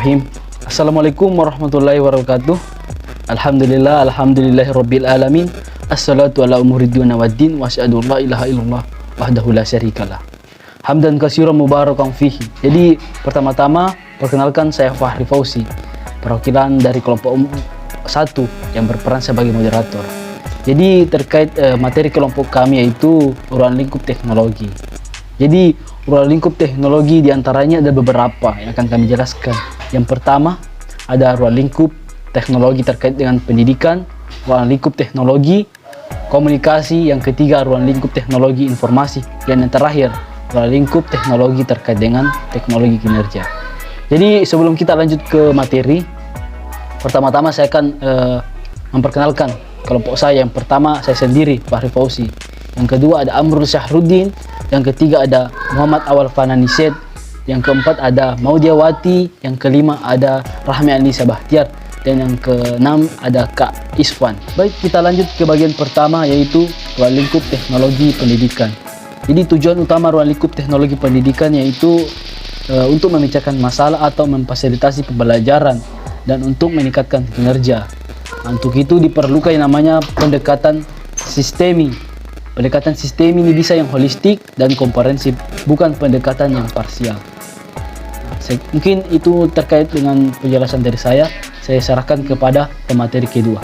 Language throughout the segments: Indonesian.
Bismillahirrahmanirrahim. Assalamualaikum warahmatullahi wabarakatuh. Alhamdulillahirabbil alamin. Assalatu ala umuriddin waddin wa asyhadu la ilaha illallah wahdahu la syarikalah. Hamdan katsiran mubarakan fihi. Jadi pertama-tama perkenalkan, saya Fahri Fauzi, perwakilan dari kelompok 1 yang berperan sebagai moderator. Jadi terkait materi kelompok kami yaitu ruang lingkup teknologi. Jadi ruang lingkup teknologi diantaranya ada beberapa yang akan kami jelaskan. Yang pertama ada ruang lingkup teknologi terkait dengan pendidikan, ruang lingkup teknologi komunikasi, yang ketiga ruang lingkup teknologi informasi, dan yang terakhir ruang lingkup teknologi terkait dengan teknologi kinerja. Jadi sebelum kita lanjut ke materi, pertama-tama saya akan memperkenalkan kelompok saya. Yang pertama saya sendiri, Fahri Fauzi. Yang kedua ada Amrul Syahruddin. Yang ketiga ada Muhammad Awal Fananiset. Yang keempat ada Maudiawati. Yang kelima ada Rahmi Anissa Bahtiar. Dan yang keenam ada Kak Iswan. Baik, kita lanjut ke bagian pertama yaitu ruang lingkup teknologi pendidikan. Jadi tujuan utama ruang lingkup teknologi pendidikan yaitu untuk memecahkan masalah atau memfasilitasi pembelajaran dan untuk meningkatkan kinerja. Untuk itu diperlukan yang namanya pendekatan sistemi. Pendekatan sistemi ini bisa yang holistik dan komprehensif, bukan pendekatan yang parsial. Mungkin itu terkait dengan penjelasan dari saya. Saya serahkan kepada pemateri kedua.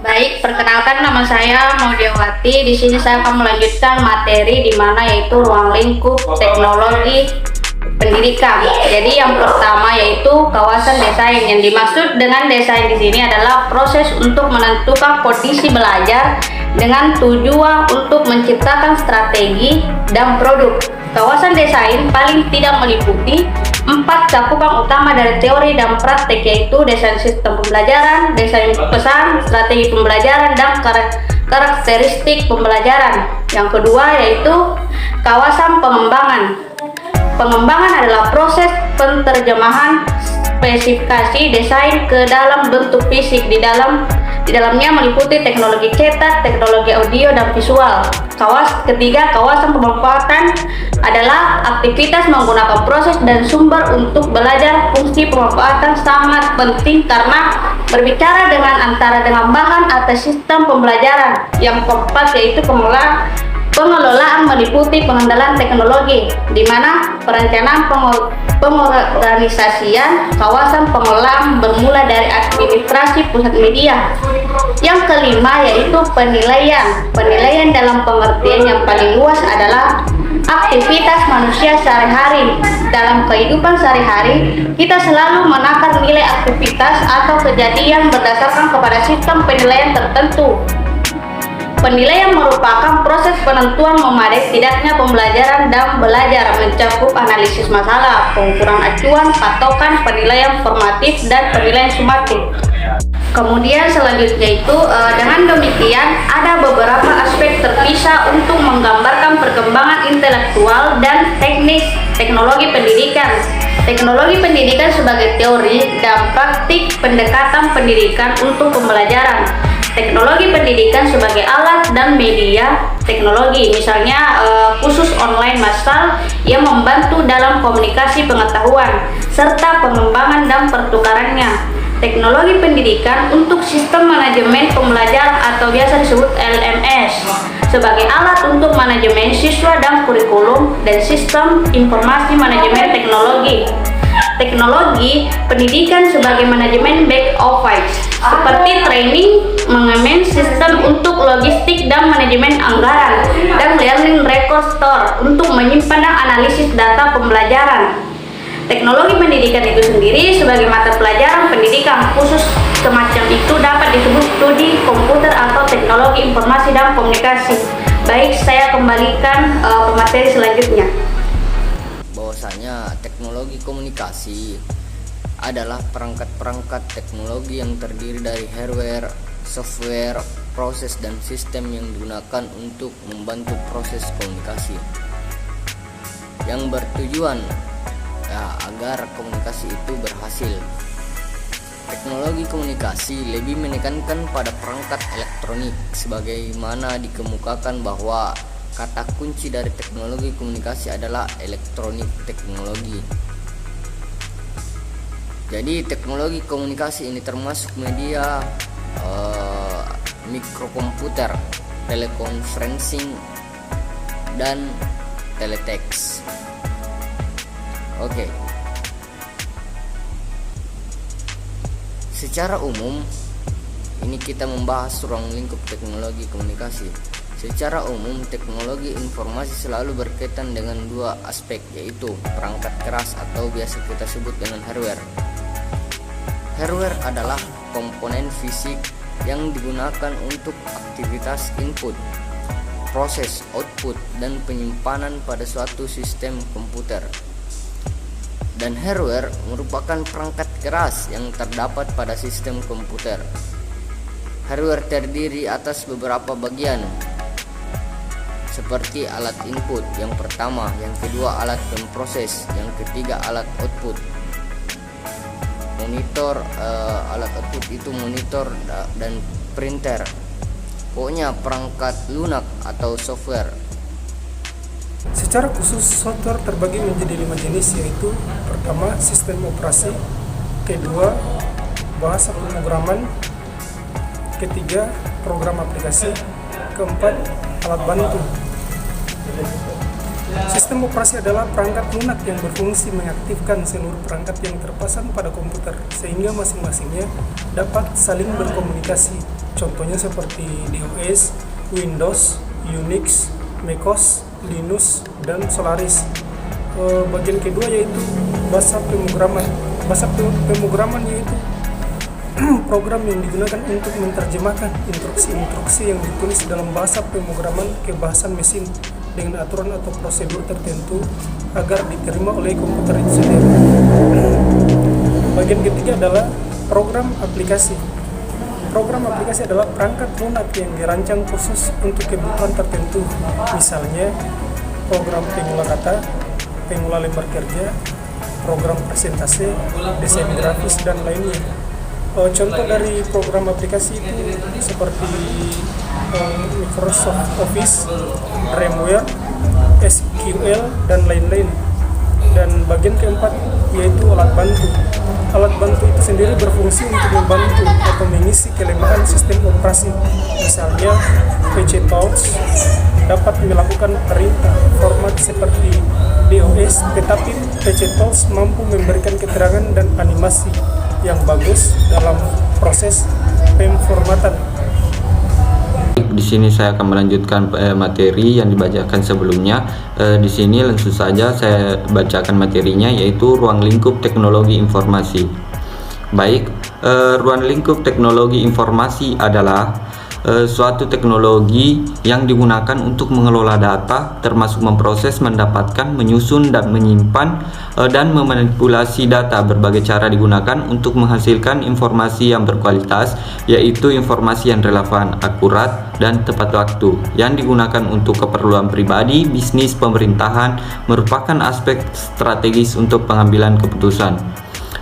Baik, perkenalkan nama saya Maudiawati. Di sini saya akan melanjutkan materi di mana yaitu ruang lingkup teknologi pendidikan. Jadi yang pertama yaitu kawasan desain. Yang dimaksud dengan desain di sini adalah proses untuk menentukan kondisi belajar dengan tujuan untuk menciptakan strategi dan produk. Kawasan desain paling tidak meliputi 4 cakupan utama dari teori dan praktek, yaitu desain sistem pembelajaran, desain pesan, strategi pembelajaran, dan karakteristik pembelajaran. Yang kedua yaitu kawasan pengembangan. Pengembangan adalah proses penerjemahan spesifikasi desain ke dalam bentuk fisik. Di dalamnya meliputi teknologi cetak, teknologi audio, dan visual. Ketiga, kawasan pemanfaatan adalah aktivitas menggunakan proses dan sumber untuk belajar. Fungsi pemanfaatan sangat penting karena berbicara antara dengan bahan atau sistem pembelajaran. Yang keempat yaitu pengelolaan meliputi pengendalian teknologi, di mana perencanaan pengorganisasian kawasan pengelolaan bermula dari administrasi pusat media. Yang kelima yaitu penilaian. Penilaian dalam pengertian yang paling luas adalah aktivitas manusia sehari-hari. Dalam kehidupan sehari-hari, kita selalu menakar nilai aktivitas atau kejadian berdasarkan kepada sistem penilaian tertentu. Penilaian merupakan proses penentuan memadai tidaknya pembelajaran dan belajar, mencakup analisis masalah, pengukuran acuan, patokan, penilaian formatif, dan penilaian sumatif. Kemudian selanjutnya itu dengan demikian ada beberapa aspek terpisah untuk menggambarkan perkembangan intelektual dan teknis teknologi pendidikan. Teknologi pendidikan sebagai teori dan praktik pendekatan pendidikan untuk pembelajaran. Teknologi pendidikan sebagai alat dan media teknologi, misalnya kursus online massal yang membantu dalam komunikasi pengetahuan serta pengembangan dan pertukarannya. Teknologi pendidikan untuk sistem manajemen pembelajaran atau biasa disebut LMS sebagai alat untuk manajemen siswa dan kurikulum, dan sistem informasi manajemen teknologi. Teknologi pendidikan sebagai manajemen back office seperti training, manajemen sistem untuk logistik dan manajemen anggaran, dan learning record store untuk menyimpan dan analisis data pembelajaran. Teknologi pendidikan itu sendiri sebagai mata pelajaran pendidikan khusus semacam itu dapat disebut studi komputer atau teknologi informasi dan komunikasi. Baik, saya kembalikan pemateri selanjutnya. Bahwasanya teknologi komunikasi adalah perangkat-perangkat teknologi yang terdiri dari hardware, software, proses, dan sistem yang digunakan untuk membantu proses komunikasi yang bertujuan agar komunikasi itu berhasil. Teknologi komunikasi lebih menekankan pada perangkat elektronik, sebagaimana dikemukakan bahwa kata kunci dari teknologi komunikasi adalah elektronik teknologi. Jadi teknologi komunikasi ini termasuk media mikrokomputer, teleconferencing, dan teletext. Oke. Secara umum, ini kita membahas ruang lingkup teknologi komunikasi. Secara umum, teknologi informasi selalu berkaitan dengan dua aspek, yaitu perangkat keras atau biasa kita sebut dengan hardware. Hardware adalah komponen fisik yang digunakan untuk aktivitas input, proses, output, dan penyimpanan pada suatu sistem komputer. Dan hardware merupakan perangkat keras yang terdapat pada sistem komputer. Hardware terdiri atas beberapa bagian, seperti alat input yang pertama, yang kedua alat pemproses, yang ketiga alat output. Monitor, alat output itu monitor dan printer. Pokoknya perangkat lunak atau software. Secara khusus, software terbagi menjadi 5 jenis, yaitu pertama sistem operasi, kedua bahasa pemrograman, ketiga program aplikasi, keempat alat bantu. Sistem operasi adalah perangkat lunak yang berfungsi mengaktifkan seluruh perangkat yang terpasang pada komputer sehingga masing-masingnya dapat saling berkomunikasi. Contohnya seperti DOS, Windows, Unix, MacOS, Linux, dan Solaris. Bagian kedua yaitu bahasa pemrograman. Bahasa pemrograman yaitu program yang digunakan untuk menerjemahkan instruksi-instruksi yang ditulis dalam bahasa pemrograman ke bahasa mesin dengan aturan atau prosedur tertentu agar diterima oleh komputer itu sendiri. Bagian ketiga adalah program aplikasi. Program aplikasi adalah perangkat lunak yang dirancang khusus untuk kebutuhan tertentu, misalnya program pengula kata, pengula lembar kerja, program presentasi, desain grafis, dan lainnya. Contoh dari program aplikasi itu seperti Microsoft Office, Dreamweaver, SQL, dan lain-lain. Dan bagian keempat yaitu alat bantu. Alat bantu itu sendiri berfungsi untuk membantu atau mengisi kelemahan sistem operasi. Misalnya PC Tools dapat melakukan perintah format seperti DOS, tetapi PC Tools mampu memberikan keterangan dan animasi yang bagus dalam proses pemformatan. Di sini saya akan melanjutkan materi yang dibacakan sebelumnya. Di sini langsung saja saya bacakan materinya, yaitu ruang lingkup teknologi informasi. Baik, ruang lingkup teknologi informasi adalah suatu teknologi yang digunakan untuk mengelola data, termasuk memproses, mendapatkan, menyusun, dan menyimpan dan memanipulasi data. Berbagai cara digunakan untuk menghasilkan informasi yang berkualitas, yaitu informasi yang relevan, akurat, dan tepat waktu, yang digunakan untuk keperluan pribadi, bisnis, pemerintahan, merupakan aspek strategis untuk pengambilan keputusan.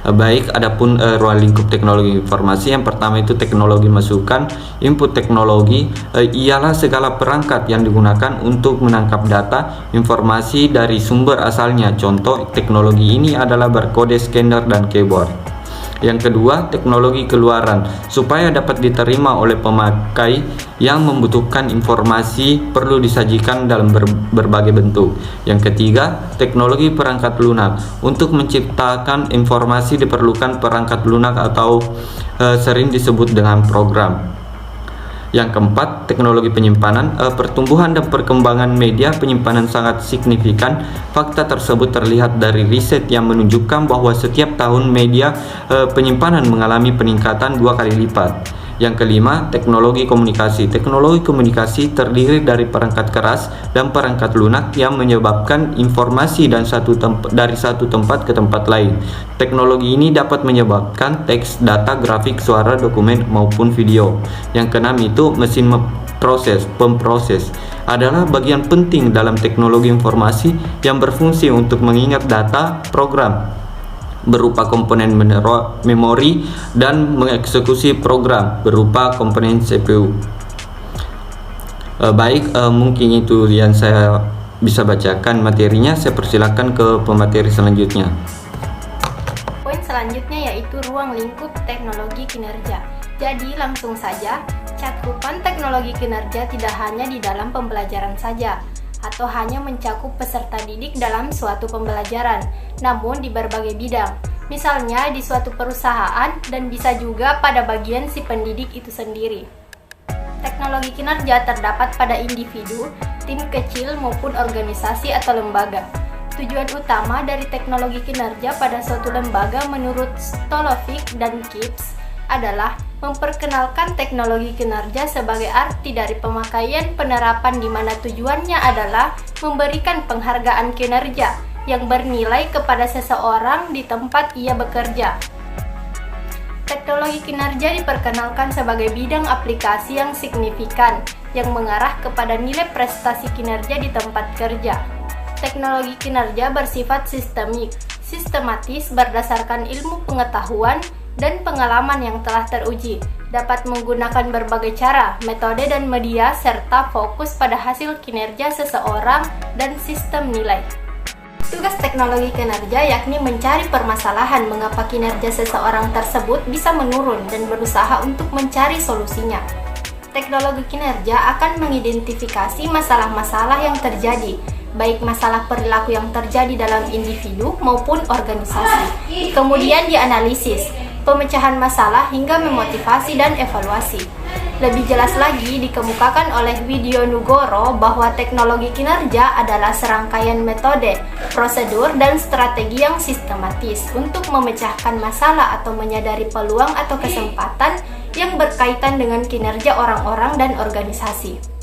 Baik, adapun ruang lingkup teknologi informasi, yang pertama itu teknologi masukan. Input teknologi ialah segala perangkat yang digunakan untuk menangkap data informasi dari sumber asalnya. Contoh teknologi ini adalah barcode, scanner, dan keyboard. Yang kedua, teknologi keluaran. Supaya dapat diterima oleh pemakai yang membutuhkan informasi, perlu disajikan dalam berbagai bentuk. Yang ketiga, teknologi perangkat lunak. Untuk menciptakan informasi diperlukan perangkat lunak atau sering disebut dengan program. Yang keempat, teknologi penyimpanan. Pertumbuhan dan perkembangan media penyimpanan sangat signifikan. Fakta tersebut terlihat dari riset yang menunjukkan bahwa setiap tahun media penyimpanan mengalami peningkatan 2 kali lipat. Yang kelima, teknologi komunikasi. Teknologi komunikasi terdiri dari perangkat keras dan perangkat lunak yang menyebabkan informasi dari satu tempat ke tempat lain. Teknologi ini dapat menyebabkan teks, data, grafik, suara, dokumen, maupun video. Yang keenam itu mesin pemproses adalah bagian penting dalam teknologi informasi yang berfungsi untuk mengingat data program berupa komponen memori dan mengeksekusi program berupa komponen CPU. Baik, mungkin itu yang saya bisa bacakan materinya. Saya persilakan ke pemateri selanjutnya. Poin selanjutnya yaitu ruang lingkup teknologi kinerja. Jadi langsung saja, cakupan teknologi kinerja tidak hanya di dalam pembelajaran saja, atau hanya mencakup peserta didik dalam suatu pembelajaran, namun di berbagai bidang. Misalnya di suatu perusahaan dan bisa juga pada bagian si pendidik itu sendiri. Teknologi kinerja terdapat pada individu, tim kecil maupun organisasi atau lembaga. Tujuan utama dari teknologi kinerja pada suatu lembaga menurut Stolovic dan Gibbs adalah memperkenalkan teknologi kinerja sebagai arti dari pemakaian penerapan di mana tujuannya adalah memberikan penghargaan kinerja yang bernilai kepada seseorang di tempat ia bekerja. Teknologi kinerja diperkenalkan sebagai bidang aplikasi yang signifikan yang mengarah kepada nilai prestasi kinerja di tempat kerja. Teknologi kinerja bersifat sistematis berdasarkan ilmu pengetahuan dan pengalaman yang telah teruji, dapat menggunakan berbagai cara, metode dan media, serta fokus pada hasil kinerja seseorang dan sistem nilai. Tugas teknologi kinerja yakni mencari permasalahan mengapa kinerja seseorang tersebut bisa menurun dan berusaha untuk mencari solusinya. Teknologi kinerja akan mengidentifikasi masalah-masalah yang terjadi, baik masalah perilaku yang terjadi dalam individu maupun organisasi. Kemudian dianalisis, pemecahan masalah hingga memotivasi dan evaluasi. Lebih jelas lagi dikemukakan oleh Widyonugoro bahwa teknologi kinerja adalah serangkaian metode, prosedur, dan strategi yang sistematis untuk memecahkan masalah atau menyadari peluang atau kesempatan yang berkaitan dengan kinerja orang-orang dan organisasi.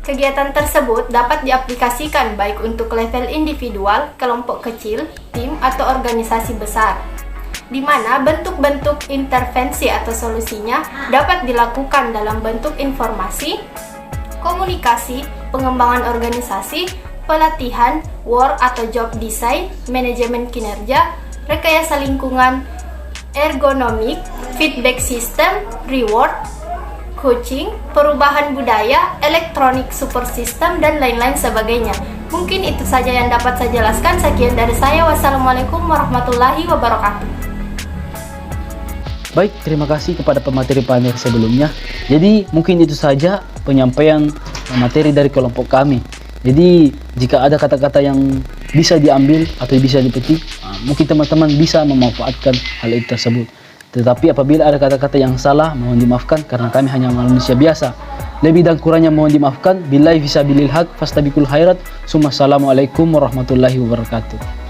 Kegiatan tersebut dapat diaplikasikan baik untuk level individual, kelompok kecil, tim, atau organisasi besar, di mana bentuk-bentuk intervensi atau solusinya dapat dilakukan dalam bentuk informasi, komunikasi, pengembangan organisasi, pelatihan, work atau job design, manajemen kinerja, rekayasa lingkungan, ergonomik, feedback system, reward, coaching, perubahan budaya, elektronik support system, dan lain-lain sebagainya. Mungkin itu saja yang dapat saya jelaskan. Sekian dari saya. Wassalamualaikum warahmatullahi wabarakatuh. Baik, terima kasih kepada pemateri panel sebelumnya. Jadi mungkin itu saja penyampaian materi dari kelompok kami. Jadi jika ada kata-kata yang bisa diambil atau bisa dipetik, mungkin teman-teman bisa memanfaatkan hal itu tersebut. Tetapi apabila ada kata-kata yang salah, mohon dimaafkan karena kami hanya manusia biasa. Lebih dan kurangnya mohon dimaafkan. Billahi fisabilil haq fastabiqul khairat. Assalamualaikum warahmatullahi wabarakatuh.